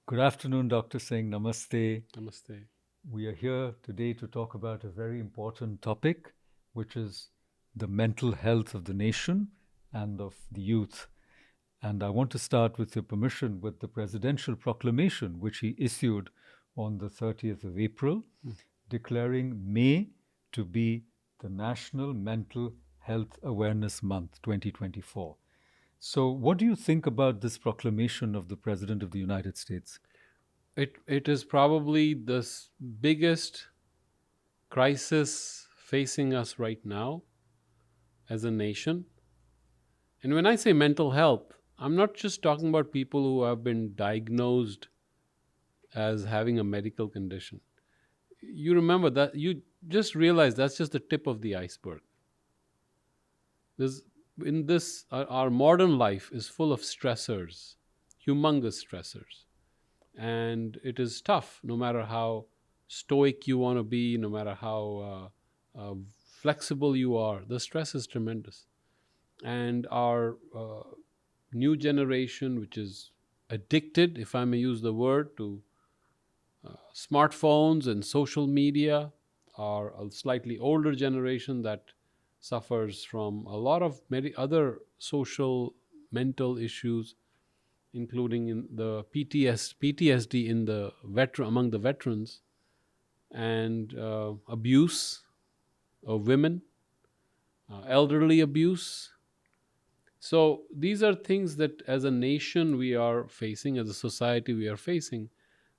Good afternoon, Dr. Singh. Namaste. Namaste. We are here today to talk about a very important topic, which is the mental health of the nation and of the youth. And I want to start, with your permission, with the presidential proclamation which he issued on the 30th of April, declaring May to be the National Mental Health Awareness Month 2024. So, what do you think about this proclamation of the President of the United States? It is probably the biggest crisis facing us right now as a nation. And when I say mental health, I'm not just talking about people who have been diagnosed as having a medical condition. You remember that, you just realize that's just the tip of the iceberg. There's, in this, our modern life is full of stressors, humongous stressors. And it is tough, no matter how stoic you want to be, no matter how flexible you are. The stress is tremendous. And our new generation, which is addicted, if I may use the word, to smartphones and social media, are a slightly older generation that suffers from a lot of many other social mental issues, including in the PTSD in the among the veterans, and abuse of women, elderly abuse. So these are things that, as a nation, we are facing, as a society, we are facing,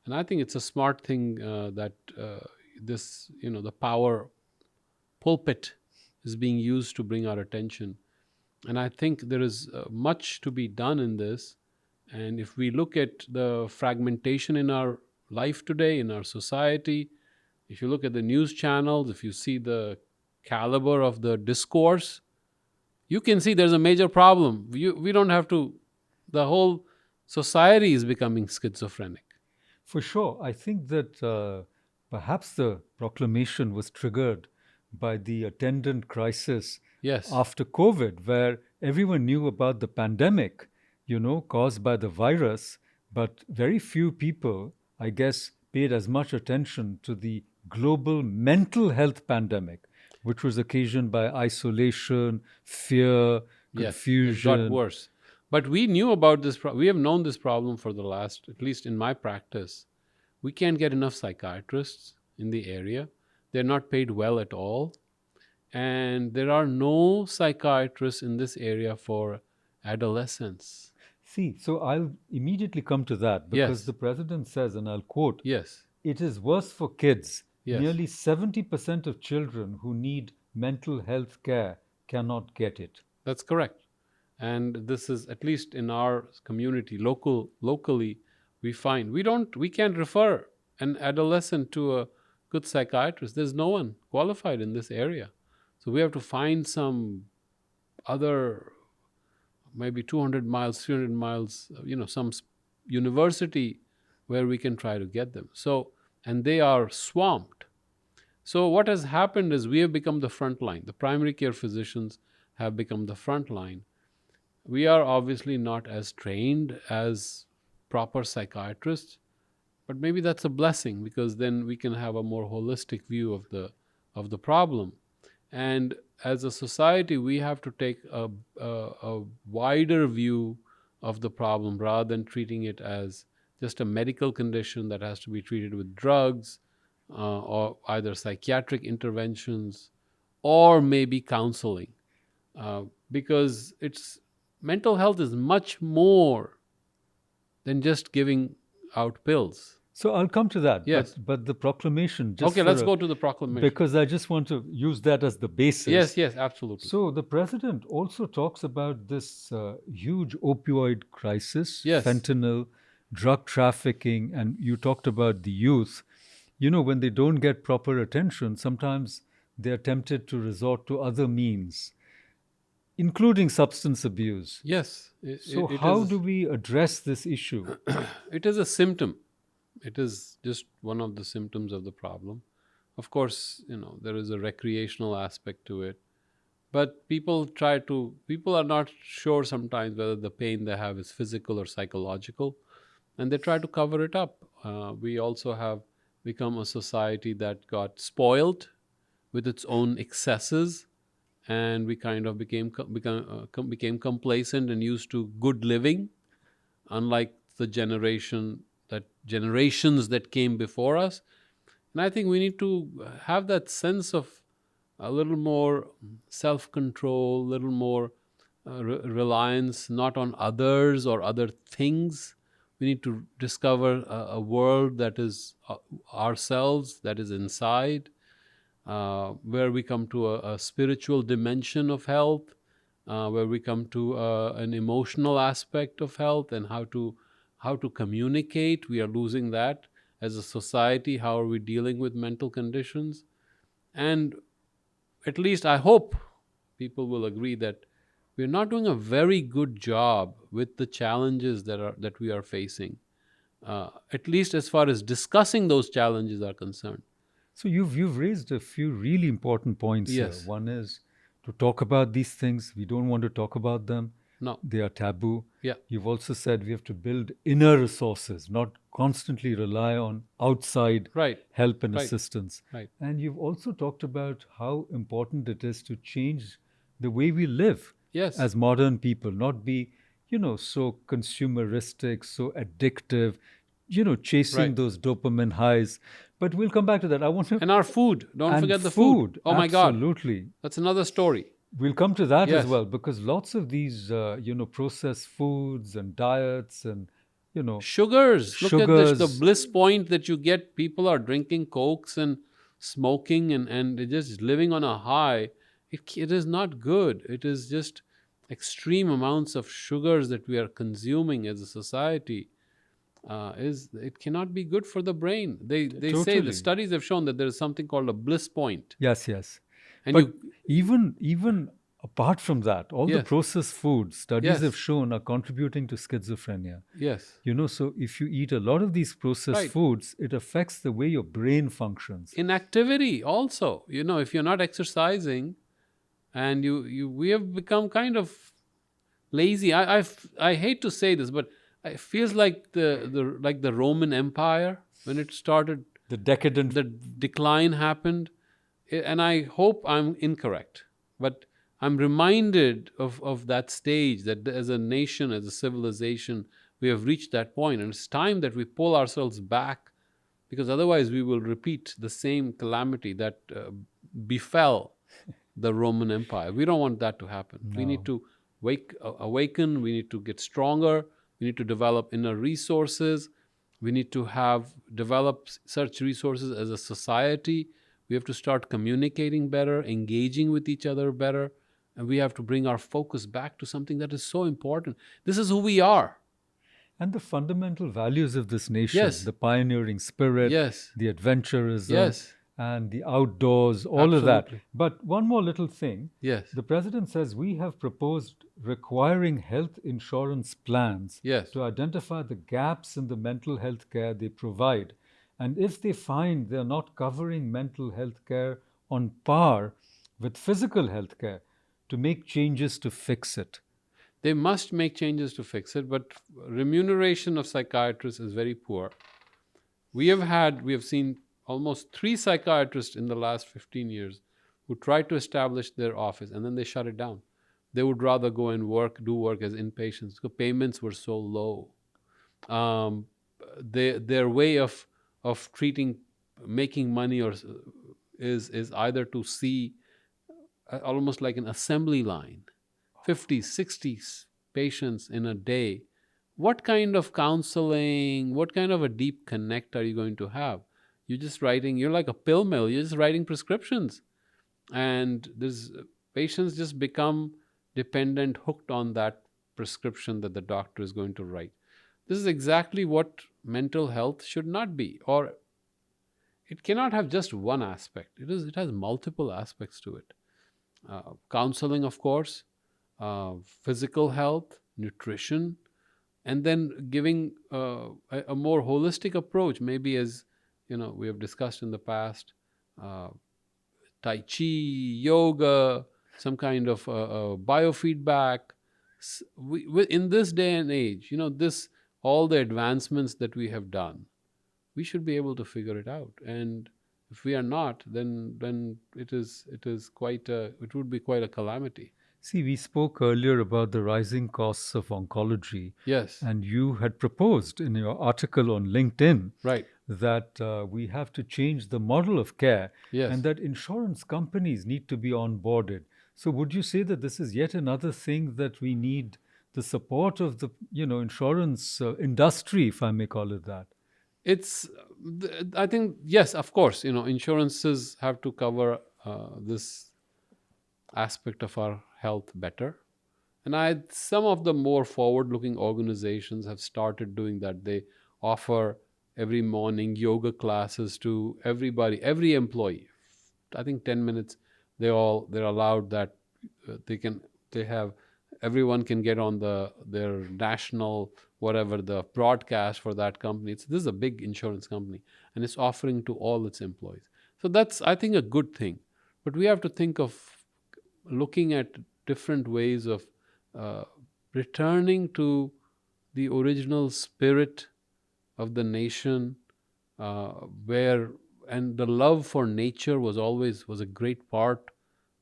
and I think it's a smart thing that this, the power pulpit is being used to bring our attention. And I think there is much to be done in this. And if we look at the fragmentation in our life today, in our society, if you look at the news channels, if you see the caliber of the discourse, you can see there's a major problem. We don't have to, the whole society is becoming schizophrenic. For sure. I think that perhaps the proclamation was triggered by the attendant crisis Yes, after COVID, where everyone knew about the pandemic, caused by the virus, but very few people, I guess, paid as much attention to the global mental health pandemic, which was occasioned by isolation, fear, yes, it got confusion. worse. But we knew about this, we have known this problem for the last, at least in my practice. We can't get enough psychiatrists in the area. They're not paid well at all. And there are no psychiatrists in this area for adolescents. See, so I'll immediately come to that because Yes, the president says, and I'll quote, yes, it is worse for kids. yes, Nearly 70% of children who need mental health care cannot get it. that's correct. And this is, at least in our community, locally, we find we can't refer an adolescent to a good psychiatrist. There's no one qualified in this area. So we have to find some other, maybe 200 miles, 300 miles, some university where we can try to get them. So, and they are swamped. So, what has happened is we have become the front line. The primary care physicians have become the front line. We are obviously not as trained as proper psychiatrists, but maybe that's a blessing, because then we can have a more holistic view of the problem. And as a society, we have to take a wider view of the problem, rather than treating it as just a medical condition that has to be treated with drugs, or either psychiatric interventions, or maybe counseling, because it's mental health is much more than just giving out pills. So I'll come to that, Yes. but the proclamation, just Okay, for let's a, go to the proclamation. because I just want to use that as the Yes, basis. yes, absolutely. So the president also talks about this huge opioid crisis, Yes, fentanyl, drug trafficking, and you talked about the youth. When they don't get proper attention, sometimes they're tempted to resort to other means, including substance abuse. yes, So, it how is. do we address this issue? It is a symptom. It is just one of the symptoms of the problem. Of course, there is a recreational aspect to it, but people are not sure sometimes whether the pain they have is physical or psychological. and they try to cover it up. We also have become a society that got spoiled with its own excesses, and we kind of became complacent and used to good living, unlike the generations that came before us. And I think we need to have that sense of a little more self control, a little more reliance not on others or other things. We need to discover a world that is ourselves, that is inside, where we come to a spiritual dimension of health, where we come to an emotional aspect of health, and how to communicate. We are losing that as a society. How are we dealing with mental conditions? And at least I hope people will agree that we're not doing a very good job with the challenges that we are facing, at least as far as discussing those challenges are concerned. So you've raised a few really important points here. Yes. One is to talk about these things. We don't want to talk about them. No. They are taboo. Yeah. You've also said we have to build inner resources, not constantly rely on outside Right. help and Right. assistance. Right. And you've also talked about how important it is to change the way we live Yes. as modern people, not be, so consumeristic, so addictive, chasing Right. those dopamine highs. But we'll come back to that. I want to. And our food. Don't And forget the food. Oh my God. Absolutely. That's another story. We'll come to that Yes. as well, because lots of these, processed foods and diets and, Sugars. Look at the sugars. bliss point that you get. People are drinking cokes and smoking and just living on a high. It is not good. It is just extreme amounts of sugars that we are consuming as a society. It cannot be good for the brain. They say, Totally. the studies have shown that there is something called a bliss point. Yes, yes. And But you even apart from that, all the Yes. processed foods, studies Yes. have shown, are contributing to schizophrenia. Yes. So if you eat a lot of these processed Right. foods, it affects the way your brain functions. Inactivity also. If you're not exercising, and we have become kind of lazy. I hate to say this, but it feels like the Roman Empire when it started. The decadent. The decline happened, and I hope I'm incorrect, but I'm reminded of that stage, that as a nation, as a civilization, we have reached that point, and it's time that we pull ourselves back, because otherwise we will repeat the same calamity that befell the Roman Empire. We don't want that to happen. We need to awaken. We need to get stronger. We need to develop inner resources. We need to develop such resources as a society. We have to start communicating better, engaging with each other better, and we have to bring our focus back to something that is so important. This is who we are. And the fundamental values of this nation, Yes. the pioneering spirit, Yes. the adventurism, Yes. and the outdoors, all of that. Absolutely. But one more little thing. Yes. The president says we have proposed requiring health insurance plans Yes. to identify the gaps in the mental health care they provide. And if they find they're not covering mental health care on par with physical health care, to make changes to fix it. They must make changes to fix it, but remuneration of psychiatrists is very poor. We have seen almost 3 psychiatrists in the last 15 years who tried to establish their office, and then they shut it down. They would rather go and do work as inpatients because payments were so low. Their way of making money is either to see almost like an assembly line, 50, 60 patients in a day. What kind of counseling, what kind of a deep connect are you going to have? You're like a pill mill, you're just writing prescriptions. And patients just become dependent, hooked on that prescription that the doctor is going to write. This is exactly what mental health should not be, or it cannot have just one aspect. It has multiple aspects to it. Counseling, of course, physical health, nutrition, and then giving a more holistic approach, maybe as we have discussed in the past, Tai Chi, yoga, some kind of biofeedback. In this day and age, all the advancements that we have done, we should be able to figure it out. And if we are not, then it is quite a, it would be quite a calamity. See, we spoke earlier about the rising costs of oncology, Yes, and you had proposed in your article on LinkedIn right. that we have to change the model of care and Yes, that insurance companies need to be onboarded. So, would you say that this is yet another thing that we need the support of the insurance industry, if I may call it that? it's. I think yes, of course. Insurances have to cover this aspect of our health better. And some of the more forward-looking organizations have started doing that. They offer every morning yoga classes to everybody, every employee. I think 10 minutes. They're allowed that they have everyone can get on their national whatever the broadcast for that company. This is a big insurance company, and it's offering to all its employees. So that's, I think, a good thing. But we have to think of looking at different ways of uh, returning to the original spirit of the nation, uh, where and the love for nature was a great part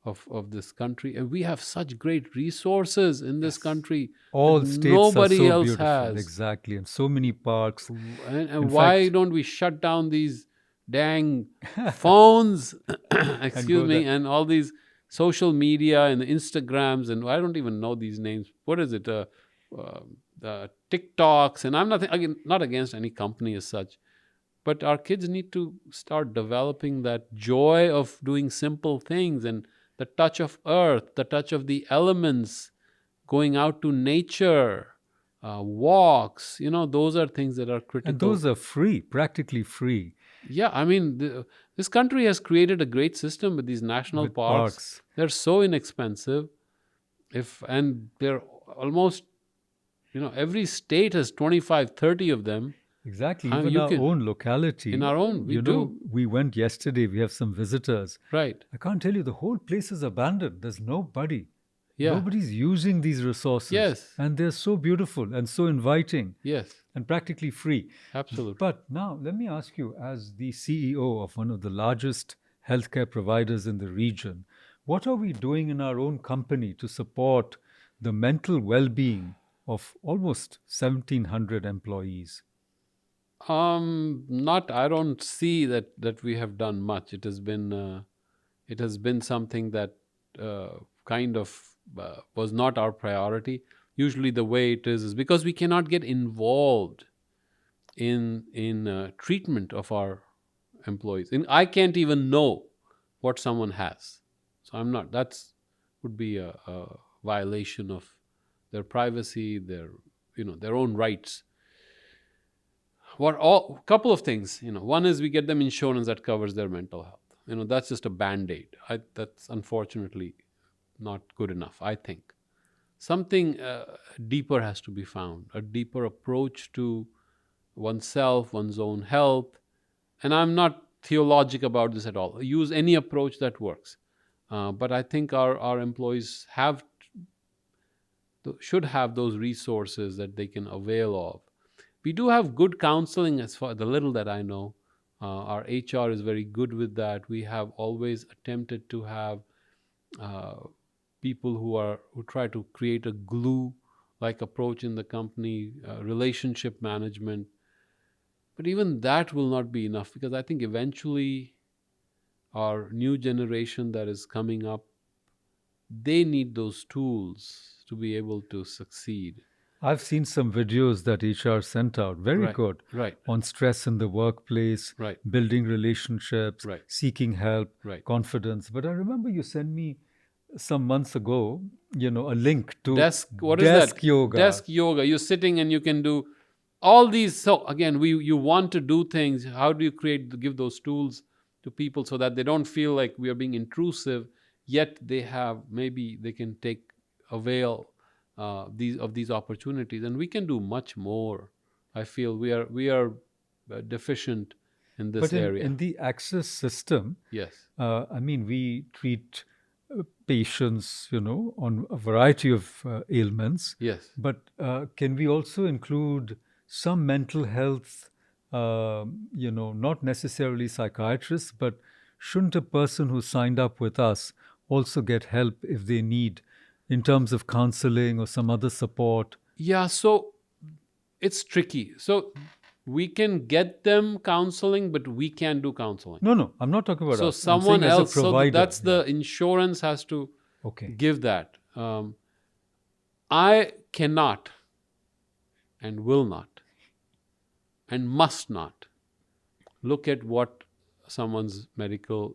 of this country. And we have such great resources in this Yes. country that All states are nobody so else beautiful, has. exactly, and so many parks. And In why fact, don't we shut down these dang phones, and excuse go me, there. and all these social media and the Instagrams, and I don't even know these names. What is it? Uh, the TikToks, and I'm not again not against any company as such, but our kids need to start developing that joy of doing simple things and the touch of earth, the touch of the elements, going out to nature, walks. Those are things that are And critical. those are free, practically free, Yeah, I mean, this country has created a great system with these national with parks. parks. They're so inexpensive. If and they're almost, every state has 25, 30 of them. Exactly, How even you our can own in locality. our own, we do. We went yesterday, we have some visitors. Right. I can't tell you, the whole place is abandoned. There's nobody. Yeah. Nobody's using these resources. Yes. And they're so beautiful and so inviting Yes. and practically free. Absolutely. But now, let me ask you, as the CEO of one of the largest healthcare providers in the region, what are we doing in our own company to support the mental well being of almost 1,700 employees? Not. I don't see that we have done much. It has been something that kind of was not our priority. Usually, the way it is because we cannot get involved in treatment of our employees. And I can't even know what someone has, so I'm not. That's would be a violation of their privacy, their own rights. What all couple of things. One is we get them insurance that covers their mental health. That's just a band-aid. That's unfortunately not good enough, I think. Something deeper has to be found, a deeper approach to oneself, one's own health. And I'm not theologic about this at all. Use any approach that works. But I think our employees should have those resources that they can avail of. We do have good counseling, as far the little that I know. Our HR is very good with that. We have always attempted to have uh, people who try to create a glue like approach in the company, relationship management. But even that will not be enough, because I think eventually our new generation that is coming up, they need those tools to be able to succeed. I've seen some videos that HR sent out, very Right, good, right, on stress in the workplace, right, building relationships, right, seeking help, right. confidence. But I remember you sent me some months ago, a link to What is that? desk yoga. Desk yoga. You're sitting and you can do all these. So again, you want to do things. How do you give those tools to people so that they don't feel like we are being intrusive, yet maybe they can take avail these opportunities, and we can do much more. I feel we are deficient in But this in, area. in the access system, Yes. I mean, we treat patients, on a variety of ailments. Yes. But can we also include some mental health, not necessarily psychiatrists, but shouldn't a person who signed up with us also get help if they need in terms of counseling or some other support? Yeah, so it's tricky. So we can get them counseling, but we can't do counseling. No, no, I'm not talking about So us. I'm saying someone as a else, so provider. that's the insurance has to Okay. give that. I cannot and will not and must not look at what someone's medical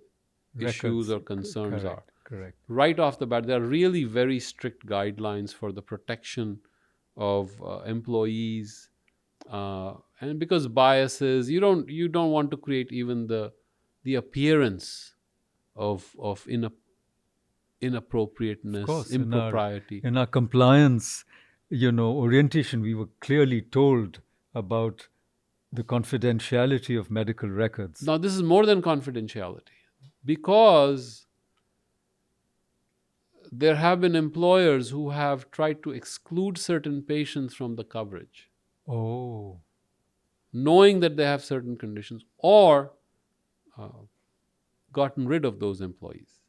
issues Records. or concerns are. Correct. Right off the bat, there are really very strict guidelines for the protection of employees, and because biases, you don't want to create even the appearance of inappropriateness, Of course, impropriety. in our compliance, orientation, we were clearly told about the confidentiality of medical records. Now, this is more than confidentiality, because there have been employers who have tried to exclude certain patients from the coverage, Oh, knowing that they have certain conditions, or gotten rid of those employees.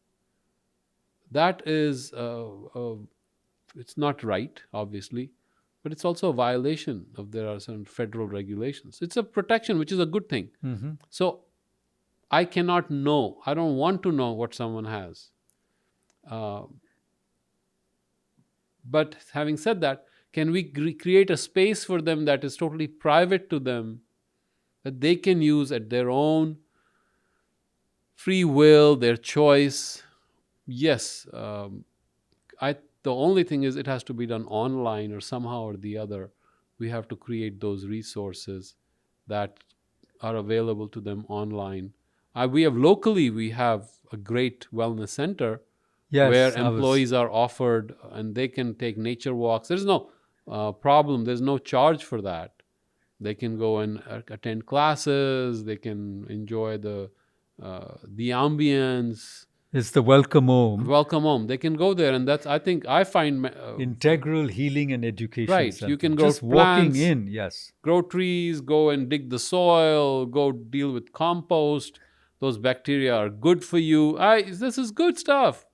That is, it's not right, obviously, but it's also a violation of there are certain federal regulations. It's a protection, which is a good thing. mm-hmm. So I cannot know. I don't want to know what someone has. But having said that, can we create a space for them that is totally private to them, that they can use at their own free will, their choice? Yes. The only thing is it has to be done online or somehow or the other. We have to create those resources that are available to them online. We have a great wellness center. Yes, where employees are offered and they can take nature walks. There's no problem. There's no charge for that. They can go and attend classes. They can enjoy the ambience. It's the welcome home. Welcome home. They can go there, and that's, I think, I find integral healing and education. Right. Center. You can grow just plants, walking in. Yes. Grow trees. Go and dig the soil. Go deal with compost. Those bacteria are good for you. This is good stuff.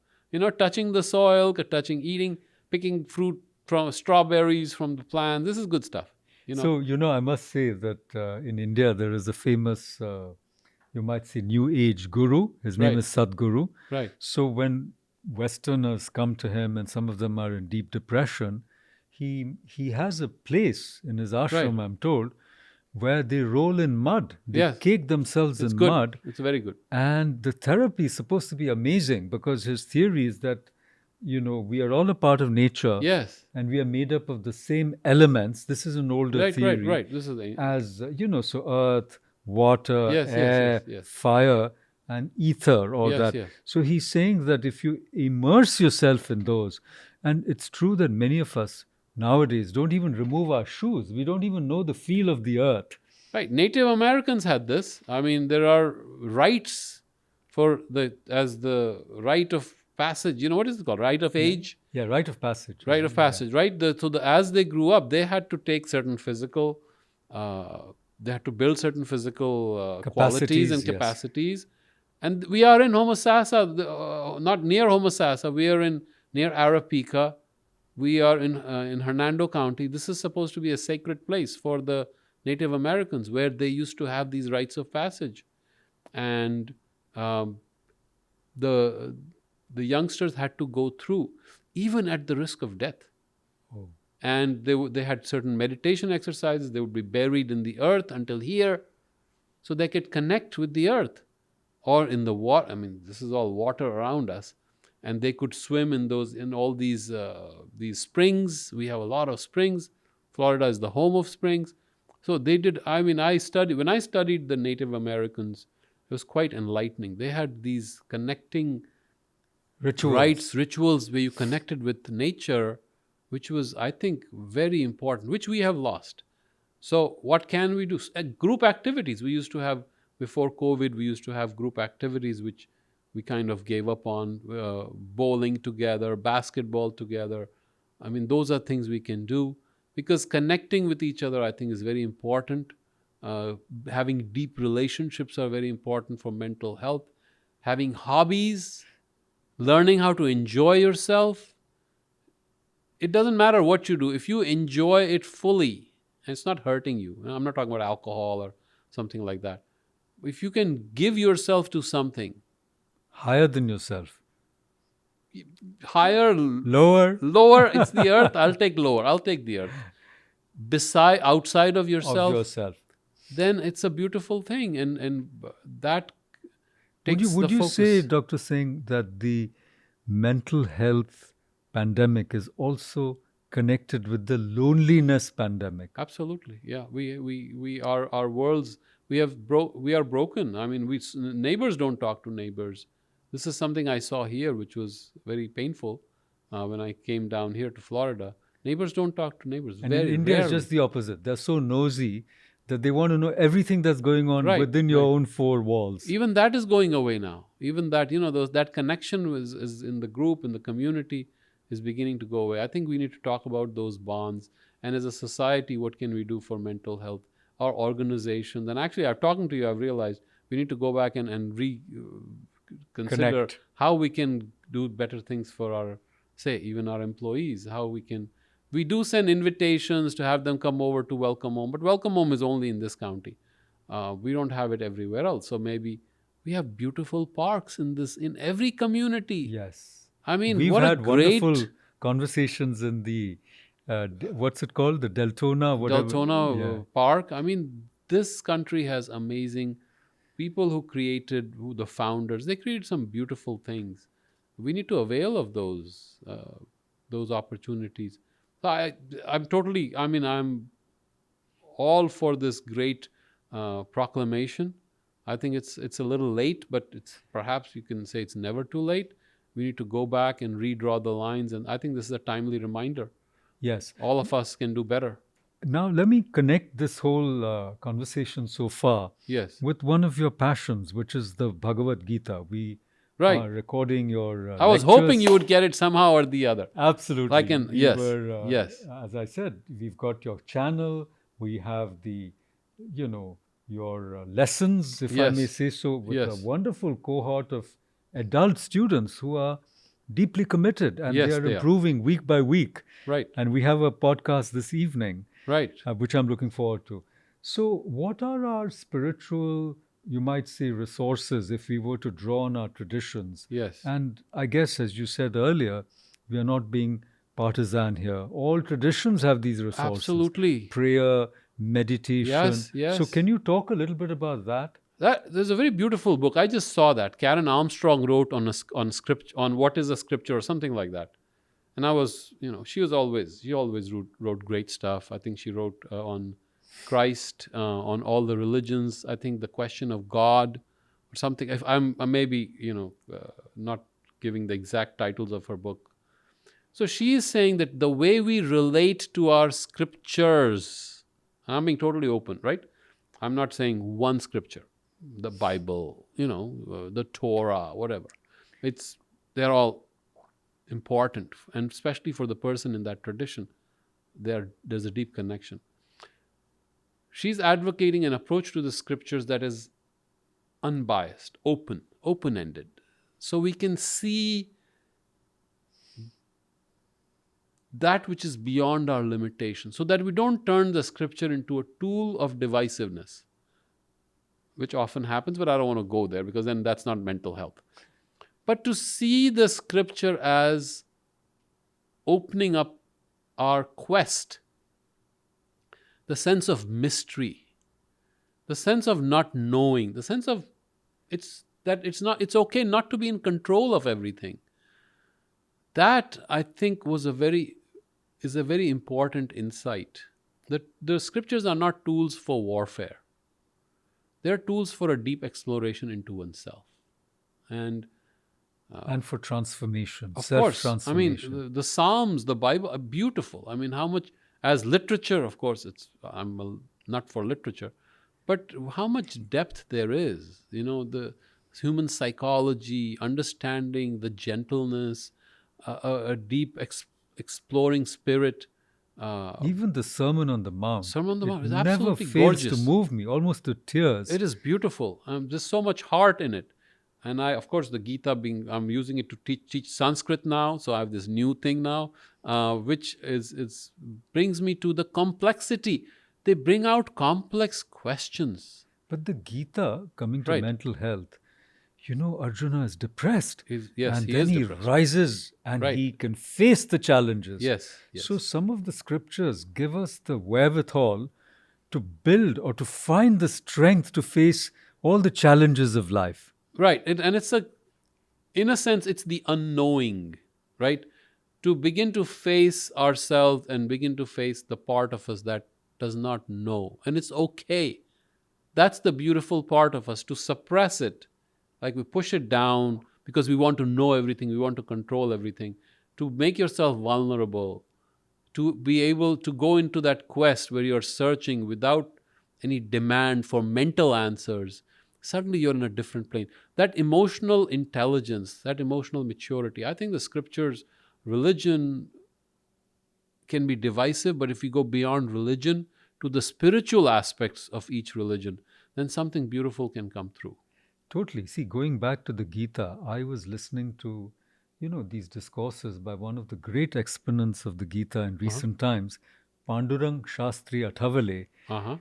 Touching the soil, eating, picking fruit from strawberries from the plant. This is good stuff. So, I must say that in India, there is a famous, you might say, New Age guru. His name is Sadhguru. Right. So when Westerners come to him and some of them are in deep depression, he has a place in his ashram, I'm told, where they roll in mud. They cake themselves in mud. It's very good. And the therapy is supposed to be amazing, because his theory is that, we are all a part of nature. Yes. And we are made up of the same elements. This is an older theory. Right. This is as, so earth, water, air, fire, and ether, all that. Yes. So he's saying that if you immerse yourself in those, and it's true that many of us nowadays don't even remove our shoes. We don't even know the feel of the earth. Right. Native Americans had this. I mean, there are rites as the rite of passage. What is it called? Rite of age? Yeah, rite of passage. Rite of passage, right? As they grew up, they had to take certain physical, they had to build certain physical qualities and capacities. And we are in Homosassa, not near Homosassa. We are near Arapica. We are in Hernando County. This is supposed to be a sacred place for the Native Americans, where they used to have these rites of passage. And the youngsters had to go through, even at the risk of death. Oh. And they had certain meditation exercises. They would be buried in the earth until here, so they could connect with the earth, or in the water. I mean, this is all water around us. And they could swim in all these springs. We have a lot of springs. Florida is the home of springs. So they did. I mean, when I studied the Native Americans, it was quite enlightening. They had these connecting rituals where you connected with nature, which was, I think, very important, which we have lost. So what can we do? Group activities. We used to have, before COVID, we used to have group activities, which we kind of gave up on. Bowling together, basketball together. I mean, those are things we can do. because connecting with each other, I think, is very important. Having deep relationships are very important for mental health. Having hobbies, learning how to enjoy yourself. It doesn't matter what you do. If you enjoy it fully, and it's not hurting you. I'm not talking about alcohol or something like that. If you can give yourself to something Higher than yourself. higher, Lower lower, it's the earth. I'll take lower. I'll take the earth. Beside, outside of of yourself, yourself. then it's a beautiful thing, and that Would takes you the say, focus. Dr. Singh, that the mental health pandemic is also connected with the loneliness pandemic? Absolutely, yeah. We our worlds, we are broken. I mean, neighbors don't talk to neighbors. This is something I saw here, which was very painful when I came down here to Florida. Neighbors don't talk to neighbors And in very India, it's rarely. just the opposite. They're so nosy that they want to know everything that's going on Right, within your right. own four walls. Even that is going away now. Even that, that connection is in the group, in the community, is beginning to go away. I think we need to talk about those bonds. And as a society, what can we do for mental health? Our organizations. And actually, I'm talking to you, I've realized we need to go back and consider Connect. how we can do better things for our, say, even our employees, how we can. We do send invitations to have them come over to Welcome Home, but Welcome Home is only in this county. We don't have it everywhere else. So maybe we have beautiful parks in every community. Yes. I mean, We've what a had wonderful great conversations in the, what's it called? The Deltona, whatever. Yeah. Deltona Park. I mean, this country has amazing people who created, who the founders. They created some beautiful things. We need to avail of those opportunities. So I'm totally. I mean, I'm all for this great proclamation. I think it's a little late, but it's perhaps you can say it's never too late. We need to go back and redraw the lines, and I think this is a timely reminder. Yes. All of us can do better. Now, let me connect this whole conversation so far Yes, with one of your passions, which is the Bhagavad Gita. We right. are recording your I was hoping lectures. you would get it somehow or the other. Absolutely. Like in We yes, were, yes, as I said, we've got your channel. We have the, your lessons, if I may yes, say so, with a yes, wonderful cohort of adult students who are deeply committed and they yes. are They are improving week by week. right, And we have a podcast this evening, right. which I'm looking forward to. So, what are our spiritual, you might say, resources if we were to draw on our traditions? Yes, And I guess, as you said earlier, we are not being partisan here. All traditions have these resources: absolutely. prayer, meditation. Yes, So, yes. can you talk a little bit about that? There's a very beautiful book. I just saw that Karen Armstrong wrote on script on what is a scripture or something like that. And I was, she always wrote great stuff. I think she wrote on Christ, on all the religions. I think the question of God or something. If I'm maybe not giving the exact titles of her book. So she is saying that the way we relate to our scriptures, I'm being totally open, right? I'm not saying one scripture, the Bible, the Torah, whatever. They're all important, and especially for the person in that tradition, there's a deep connection. She's advocating an approach to the scriptures that is unbiased, open-ended, so we can see that which is beyond our limitation, so that we don't turn the scripture into a tool of divisiveness, which often happens, but I don't want to go there because then that's not mental health. But to see the scripture as opening up our quest, the sense of mystery, the sense of not knowing, the sense of it's okay not to be in control of everything. That, I think, is a very important insight. That the scriptures are not tools for warfare. They're tools for a deep exploration into oneself. And for transformation, of course, I mean, self-transformation. the Psalms, the Bible are beautiful. I mean, how much, as literature, of course, not for literature, but how much depth there is. The human psychology, understanding the gentleness, a deep exploring spirit. Even the Sermon on the Mount, Sermon on the it Mount is never absolutely fails to gorgeous. move me, almost to tears. It is beautiful. There's so much heart in it. And of course, the Gita I'm using it to teach Sanskrit now. So I have this new thing now, which brings me to the complexity. They bring out complex questions. But the Gita, coming to Right. mental health, Arjuna is depressed. Yes, And he then is he depressed. rises and Right. he can face the challenges. Yes, yes. So some of the scriptures give us the wherewithal to build or to find the strength to face all the challenges of life. Right. And in a sense, it's the unknowing, right? To begin to face ourselves and begin to face the part of us that does not know. And it's okay. That's the beautiful part of us, to suppress it. Like we push it down because we want to know everything, we want to control everything. To make yourself vulnerable, to be able to go into that quest where you're searching without any demand for mental answers, suddenly you're in a different plane. That emotional intelligence, that emotional maturity, I think the scriptures, religion can be divisive, but if we go beyond religion to the spiritual aspects of each religion, then something beautiful can come through. Totally. See, going back to the Gita, I was listening to, these discourses by one of the great exponents of the Gita in recent times, Pandurang Shastri Athavale, Uh-huh.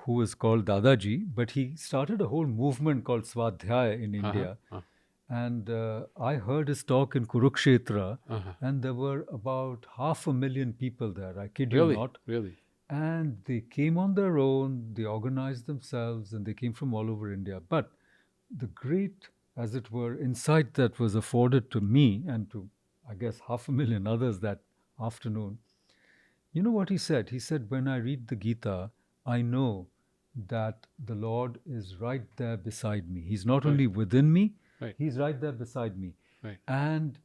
who was called Dadaji, but he started a whole movement called Swadhyaya in India. And I heard his talk in Kurukshetra, and there were about 500,000 people there. I kid you not. Really? And they came on their own, they organized themselves, and they came from all over India. But the great, as it were, insight that was afforded to me and to, I guess, 500,000 others that afternoon, you know what he said? He said, when I read the Gita, I know that the Lord is right there beside me. He's not only within me, he's right there beside me. And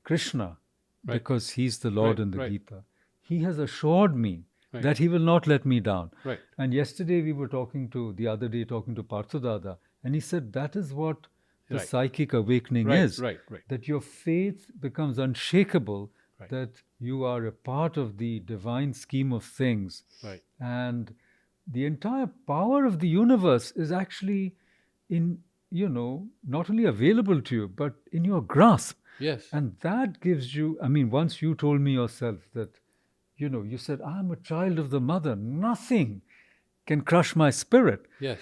Krishna, because he's the Lord in the Gita, he has assured me that he will not let me down. And yesterday we were the other day talking to Parthudada, and he said that is what the psychic awakening is. That your faith becomes unshakable, that you are a part of the divine scheme of things. And the entire power of the universe is actually in, not only available to you, but in your grasp. Yes. And that gives you, once you told me yourself that, you said, I'm a child of the mother. Nothing can crush my spirit. Yes.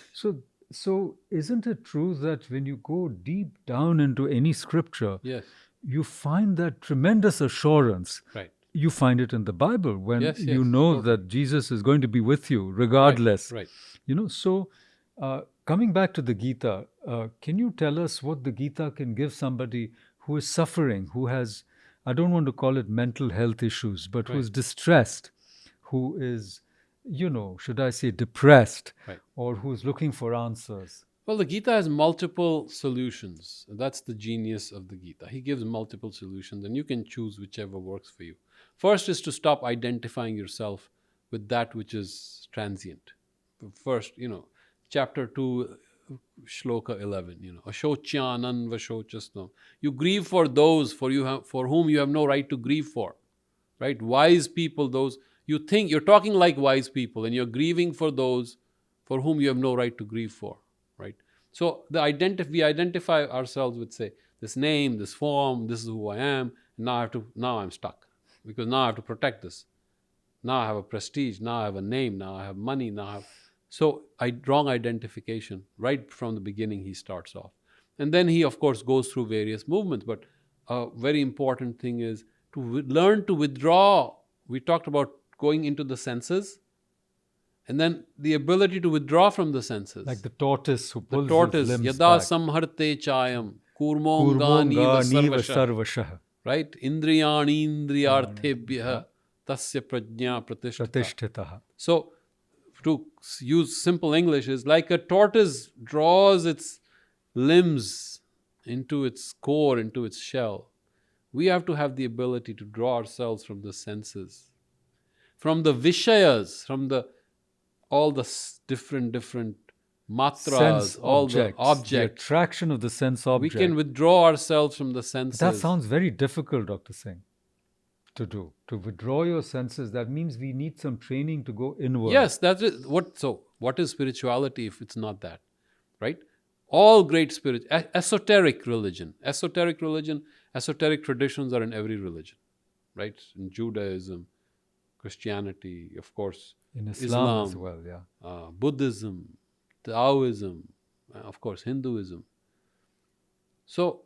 So isn't it true that when you go deep down into any scripture, you find that tremendous assurance? You find it in the Bible when you know that Jesus is going to be with you regardless. So coming back to the Gita, can you tell us what the Gita can give somebody who is suffering, who has, I don't want to call it mental health issues, but who is distressed, who is, should I say depressed, or who's looking for answers? Well, the Gita has multiple solutions. That's the genius of the Gita. He gives multiple solutions, and you can choose whichever works for you. First is to stop identifying yourself with that which is transient. First, chapter 2, shloka 11, Ashocyanan vashochastam. You grieve for those for whom you have no right to grieve for. Right? Wise people, those you think you're talking like wise people, and you're grieving for those for whom you have no right to grieve for. Right? So we identify ourselves with, say, this name, this form, this is who I am, and now I'm stuck. Because now I have to protect this. Now I have a prestige, now I have a name, now I have money, So wrong identification. Right from the beginning he starts off. And then he, of course, goes through various movements. But a very important thing is to learn to withdraw. We talked about going into the senses. And then the ability to withdraw from the senses. Like the tortoise who pulls his limbs Yada back. Samharte chayam kurmonga sarvashah. Right? Indriyani indriyarthebhyah tasya prajna pratishtha. So, to use simple English, is like a tortoise draws its limbs into its core, into its shell. We have to have the ability to draw ourselves from the senses, from the vishayas, from all the different matras, all the objects. The attraction of the sense object. We can withdraw ourselves from the senses. That sounds very difficult, Dr. Singh. to do. To withdraw your senses, that means we need some training to go inward. Yes, that's it. What is spirituality if it's not that, right? All great esoteric religion, esoteric traditions are in every religion, right? In Judaism, Christianity, of course, In Islam as Islam, well, yeah. Buddhism, Taoism, of course, Hinduism. So,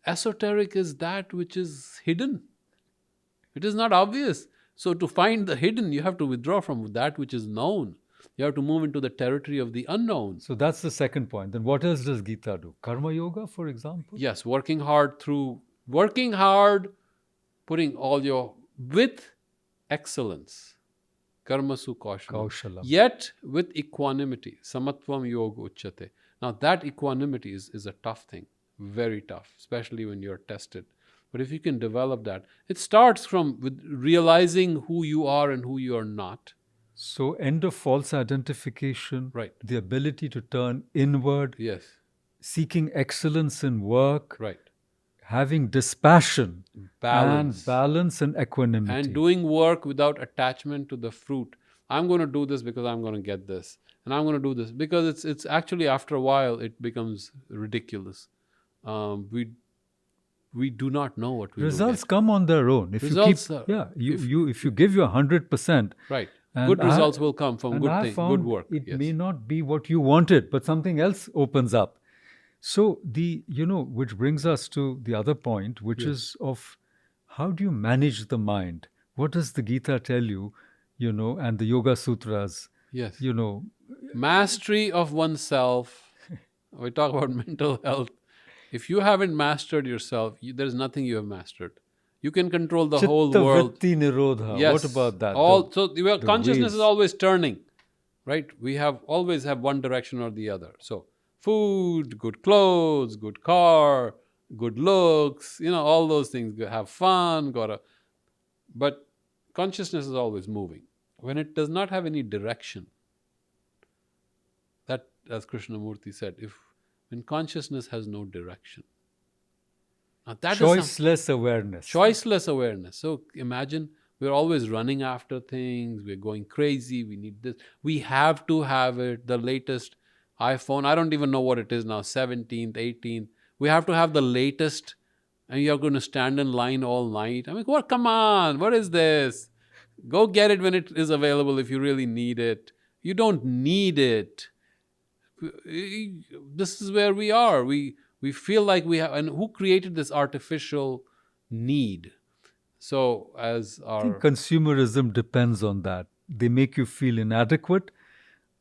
esoteric is that which is hidden. It is not obvious. So, to find the hidden, you have to withdraw from that which is known. You have to move into the territory of the unknown. So that's the second point. Then what else does Gita do? Karma yoga, for example? Yes, working hard, putting all your, with excellence. Karmasu kaushalam. Yet with equanimity. Samatvam yoga uchyate. Now that equanimity is a tough thing. Very tough, especially when you're tested. But if you can develop that, it starts with realizing who you are and who you are not. So end of false identification, right? The ability to turn inward, yes, seeking excellence in work, right? Having dispassion, balance and equanimity, and doing work without attachment to the fruit. I'm going to do this because I'm going to get this, and I'm going to do this because it's actually, after a while it becomes ridiculous. We do not know what we results come on their own. If you give your 100%, right, good results will come from good work. It may not be what you wanted, but something else opens up. So which brings us to the other point, which is of how do you manage the mind? What does the Gita tell you, and the Yoga Sutras? Yes. Mastery of oneself. We talk about mental health. If you haven't mastered yourself, there's nothing you have mastered. You can control the whole world. Chitta vritti nirodha. Yes. What about that? So your consciousness is always turning, right? We always have one direction or the other. So food, good clothes, good car, good looks, all those things. Have fun, but consciousness is always moving. When it does not have any direction, that, as Krishnamurti said, when consciousness has no direction. Now that choiceless awareness. Choiceless awareness. So imagine we're always running after things, we're going crazy, we need this. We have to have it, the latest iPhone. I don't even know what it is now, 17th, 18th. We have to have the latest, and you're going to stand in line all night. I mean, what? Come on, what is this? Go get it when it is available if you really need it. You don't need it. This is where we are. We feel like we have, and who created this artificial need? So I think consumerism depends on that. They make you feel inadequate.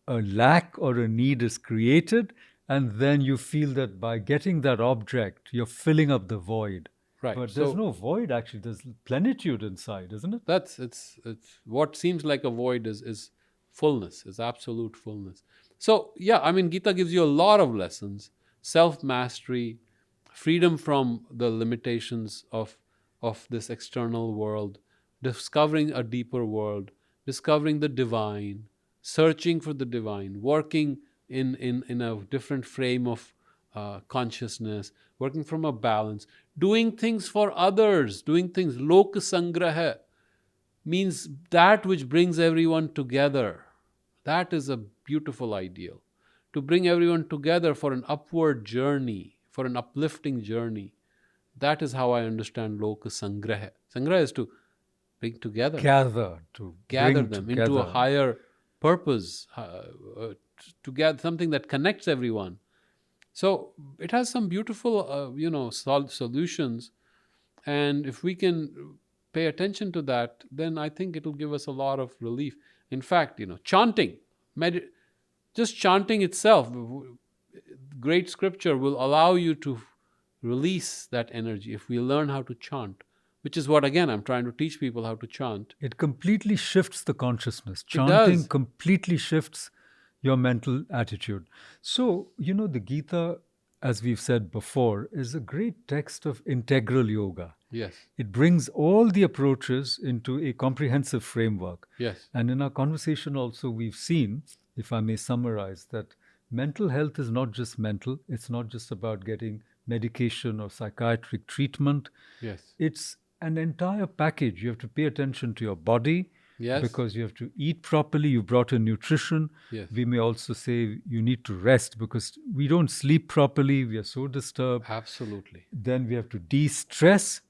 A lack or a need is created, and then you feel that by getting that object, you're filling up the void. Right. But there's no void, actually. There's plenitude inside, isn't it? It's what seems like a void is fullness, is absolute fullness. So, Gita gives you a lot of lessons: self-mastery, freedom from the limitations of this external world, discovering a deeper world, discovering the divine, searching for the divine, working in a different frame of consciousness, working from a balance, doing things for others, doing things. Loka sangraha means that which brings everyone together. That is a beautiful ideal. To bring everyone together for an upward journey, for an uplifting journey. That is how I understand Loka sangraha. Sangraha is to bring together. Gather them into a higher purpose, to get something that connects everyone. So it has some beautiful, solutions. And if we can pay attention to that, then I think it will give us a lot of relief. In fact, chanting, just chanting itself, great scripture will allow you to release that energy if we learn how to chant, which is what, again, I'm trying to teach people how to chant. It completely shifts the consciousness. Chanting completely shifts your mental attitude. So, the Gita, as we've said before, is a great text of integral yoga. Yes. It brings all the approaches into a comprehensive framework. Yes. And in our conversation also, we've seen, if I may summarize, that mental health is not just mental. It's not just about getting medication or psychiatric treatment. Yes. It's an entire package. You have to pay attention to your body Yes. because you have to eat properly. You brought in nutrition. Yes. We may also say you need to rest because we don't sleep properly. We are so disturbed. Absolutely. Then we have to de-stress,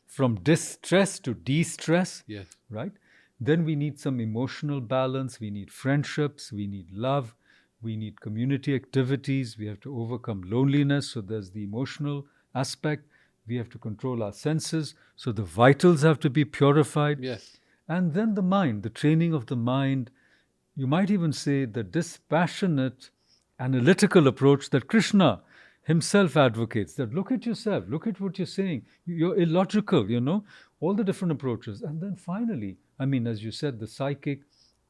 from distress to de-stress. Yes. Right? Then we need some emotional balance. We need friendships. We need love. We need community activities. We have to overcome loneliness. So there's the emotional aspect. We have to control our senses. So the vitals have to be purified. Yes. And then the mind, the training of the mind. You might even say the dispassionate, analytical approach that Krishna himself advocates, that look at yourself, look at what you're saying. You're illogical, all the different approaches. And then finally, as you said, the psychic,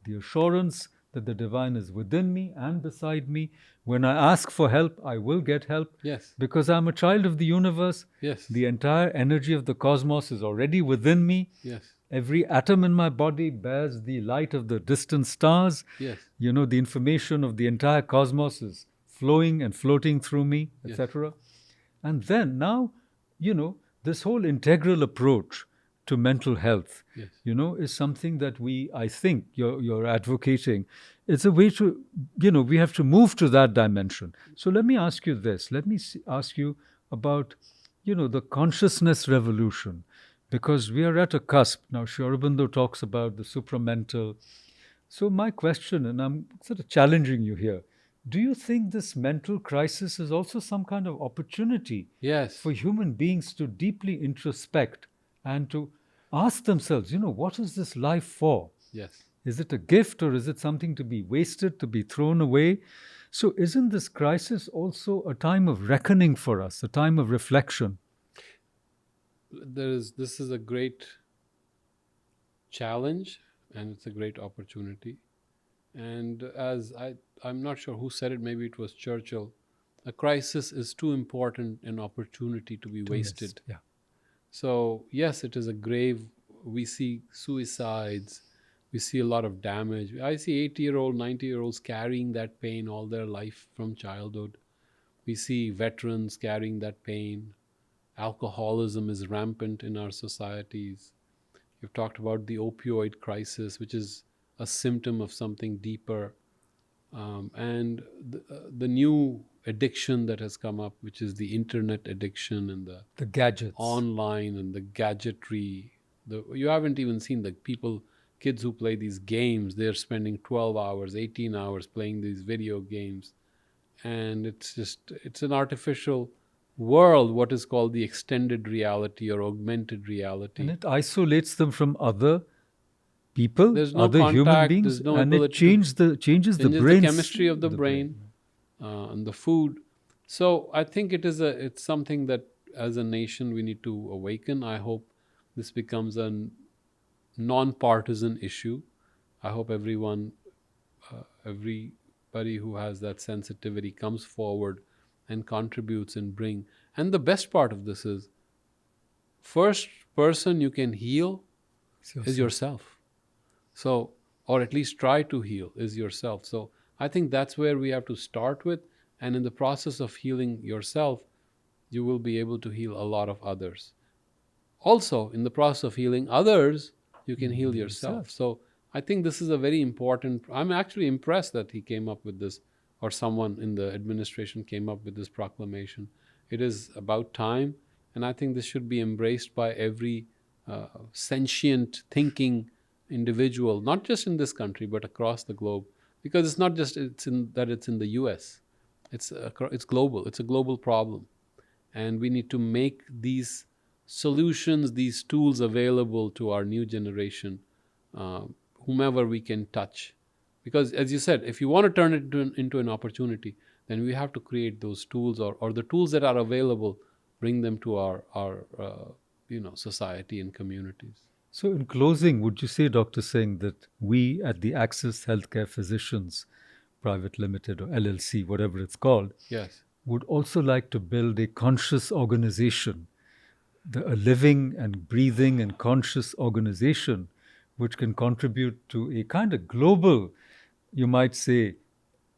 the assurance that the divine is within me and beside me. When I ask for help, I will get help. Yes. Because I'm a child of the universe. Yes. The entire energy of the cosmos is already within me. Yes. Every atom in my body bears the light of the distant stars. Yes. The information of the entire cosmos is flowing and floating through me, etc. And then now, this whole integral approach to mental health, is something that I think you're advocating. It's a way to, we have to move to that dimension. So let me ask you this. Let me ask you about, the consciousness revolution, because we are at a cusp. Now, Sri Aurobindo talks about the supramental. So my question, and I'm sort of challenging you here, do you think this mental crisis is also some kind of opportunity for human beings to deeply introspect and to ask themselves, what is this life for? Yes. Is it a gift or is it something to be wasted, to be thrown away? So isn't this crisis also a time of reckoning for us, a time of reflection? This is a great challenge and it's a great opportunity. And as I'm not sure who said it, maybe it was Churchill, a crisis is too important an opportunity to be wasted. Yeah. So yes, it is a grave. We see suicides, we see a lot of damage. I see 80-year-old, 90-year-olds carrying that pain all their life from childhood. We see veterans carrying that pain. Alcoholism is rampant in our societies. You've talked about the opioid crisis, which is a symptom of something deeper. And the new addiction that has come up, which is the internet addiction and the gadgets, online and the gadgetry. You haven't even seen the kids who play these games. They're spending 12 hours, 18 hours playing these video games. And it's an artificial world, what is called the extended reality or augmented reality. And it isolates them from other people, there's no other contact, human beings, there's no and it changes the brain, the chemistry of the brain. And the food. So I think it's something that as a nation we need to awaken. I hope this becomes a non-partisan issue. I hope everybody who has that sensitivity comes forward and contributes and bring. And the best part of this is, first person you can heal is yourself. So, or at least try to heal is yourself. So I think that's where we have to start with. And in the process of healing yourself, you will be able to heal a lot of others. Also, in the process of healing others, you can heal yourself. So I think this is a very important. I'm actually impressed that he came up with this, or someone in the administration came up with this proclamation. It is about time, and I think this should be embraced by every sentient, thinking individual, not just in this country, but across the globe. Because it's not just it's in the US. It's global. It's a global problem. And we need to make these solutions, these tools available to our new generation, whomever we can touch. Because as you said, if you want to turn it into an opportunity, then we have to create those tools or the tools that are available, bring them to our society and communities. So in closing, would you say, Dr. Singh, that we at the Access Healthcare Physicians Private Limited or LLC, whatever it's called, would also like to build a conscious organization, a living and breathing and conscious organization which can contribute to a kind of global, you might say,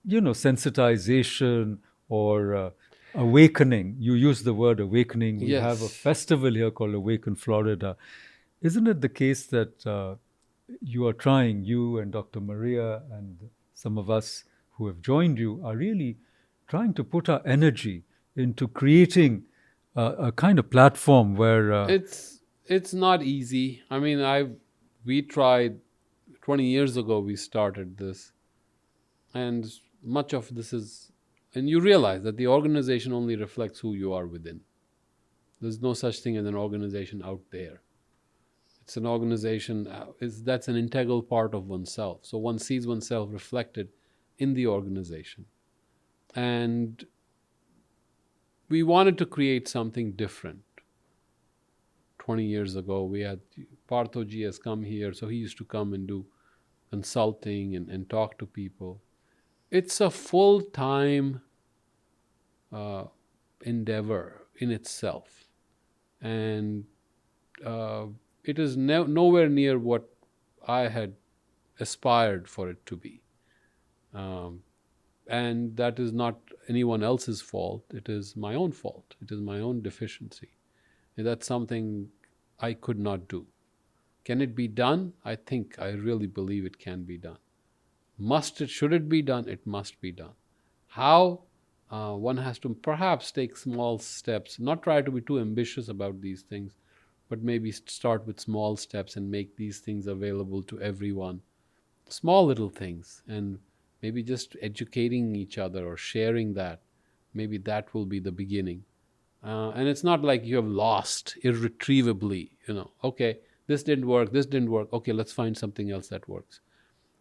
sensitization or Awakening. You use the word awakening. We have a Yes. festival here called Awaken Florida. Isn't it the case that you are trying, you and Dr. Maria and some of us who have joined you are really trying to put our energy into creating a kind of platform where It's not easy. I mean, I we tried 20 years ago we started this, and much of this is, and you realize that the organization only reflects who you are within. There's no such thing as an organization out there. It's an organization, is that's an integral part of oneself. So one sees oneself reflected in the organization. And we wanted to create something different. 20 years ago, we had Parthoji has come here, so he used to come and do consulting and talk to people. It's a full time uh, endeavor in itself. And it is nowhere near what I had aspired for it to be. Um, and that is not anyone else's fault. It is my own fault. It is my own deficiency. And that's something I could not do. Can it be done? I think, I really believe it can be done. Should it be done? It must be done. How? One has to perhaps take small steps, not try to be too ambitious about these things, but maybe start with small steps and make these things available to everyone. Small little things, and maybe just educating each other or sharing that. Maybe that will be the beginning. And it's not like you have lost irretrievably, okay, this didn't work, this didn't work, okay, let's find something else that works.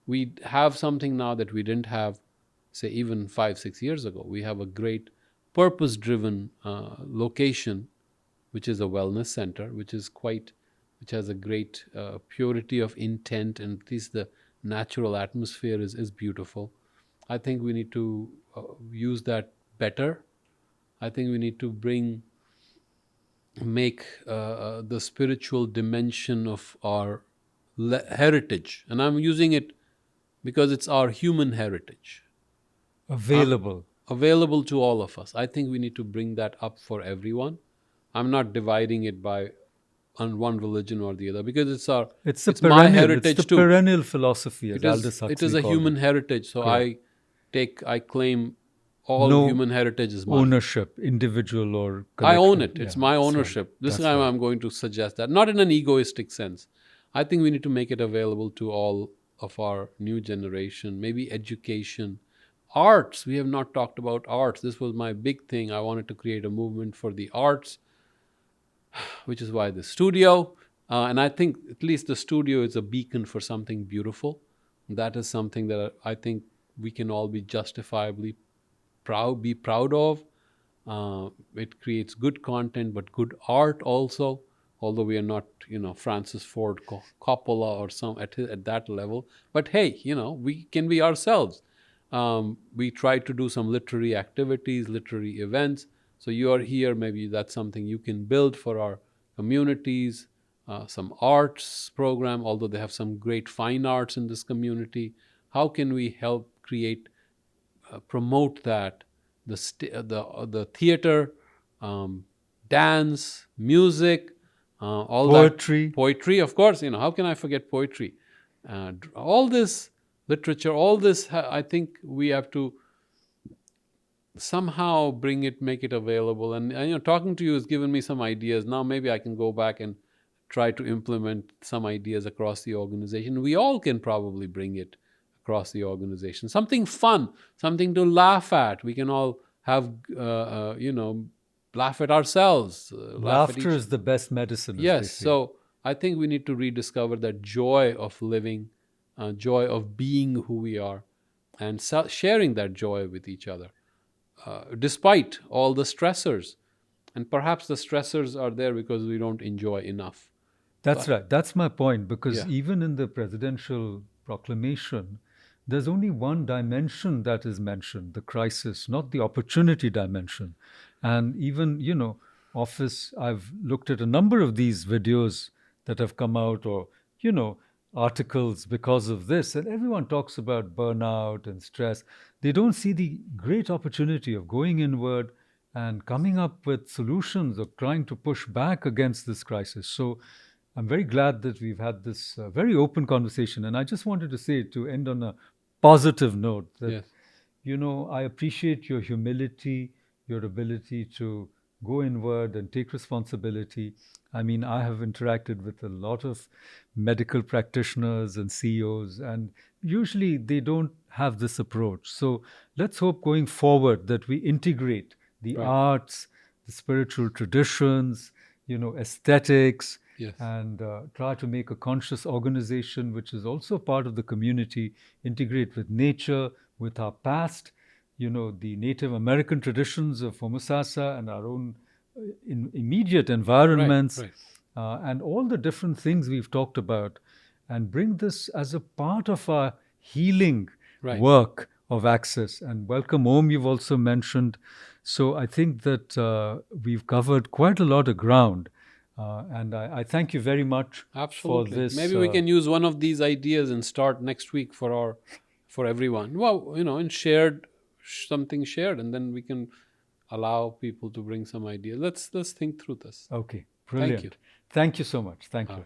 We have something now that we didn't have, say, even 5 6 years ago. We have a great purpose driven location, which is a wellness center, which has a great purity of intent, and at least the natural atmosphere is beautiful. I think we need to use that better. I think we need to make the spiritual dimension of our heritage, and I'm using it because it's our human heritage, uh, available. available to all of us. I think we need to bring that up for everyone. I'm not dividing it by on one religion or the other, because it's my It's the heritage too. perennial philosophy, as It is Aldous it is Huxley a called it. human heritage. So Correct. I claim all No human heritage is mine. ownership, individual or I own collective. it. It's Yeah, my that's right. ownership. This That's time right. I'm going to suggest that, not in an egoistic sense. I think we need to make it available to all of our new generation. Maybe education, arts. We have not talked about arts. This was my big thing. I wanted to create a movement for the arts, which is why the studio. And I think at least the studio is a beacon for something beautiful. That is something that I think we can all be justifiably be proud of. It creates good content, but good art also. Although we are not, Francis Ford Coppola or some at that level, but hey, we can be ourselves. We try to do some literary activities, literary events. So you are here, maybe that's something you can build for our communities. Some arts program, although they have some great fine arts in this community. How can we help create, promote that, the theater, um, dance, music, all that, Poetry. poetry, of course. How can I forget poetry? All this literature, all this, I think we have to somehow make it available. And talking to you has given me some ideas. Now maybe I can go back and try to implement some ideas across the organization. We all can probably bring it across the organization. Something fun, something to laugh at. We can all have, laugh at ourselves, laugh at Laughter each. is the best medicine, as they Yes. say. So I think we need to rediscover that joy of living, joy of being who we are, and sharing that joy with each other, despite all the stressors. And perhaps the stressors are there because we don't enjoy enough. That's But right. That's my point. Because yeah, even in the presidential proclamation, there's only one dimension that is mentioned, the crisis, not the opportunity dimension. And even, office, I've looked at a number of these videos that have come out or, you know, articles because of this. And everyone talks about burnout and stress. They don't see the great opportunity of going inward and coming up with solutions or trying to push back against this crisis. So I'm very glad that we've had this very open conversation. And I just wanted to say, to end on a positive note, that, Yes. I appreciate your humility, your ability to go inward and take responsibility. I mean, I have interacted with a lot of medical practitioners and CEOs, and usually they don't have this approach. So let's hope going forward that we integrate the Right. arts, the spiritual traditions, aesthetics, Yes. and try to make a conscious organization which is also part of the community, integrate with nature, with our past, the Native American traditions of Homosassa and our own immediate Right. environments, Right. and all the different things we've talked about, and bring this as a part of our healing Right. work of access. And welcome home, you've also mentioned. So I think that we've covered quite a lot of ground. And I thank you very much for Absolutely. this. Maybe we can use one of these ideas and start next week for everyone. Well, in something shared, and then we can allow people to bring some ideas. Let's think through this. Okay, Thank you. brilliant. Thank you so much. Thank you.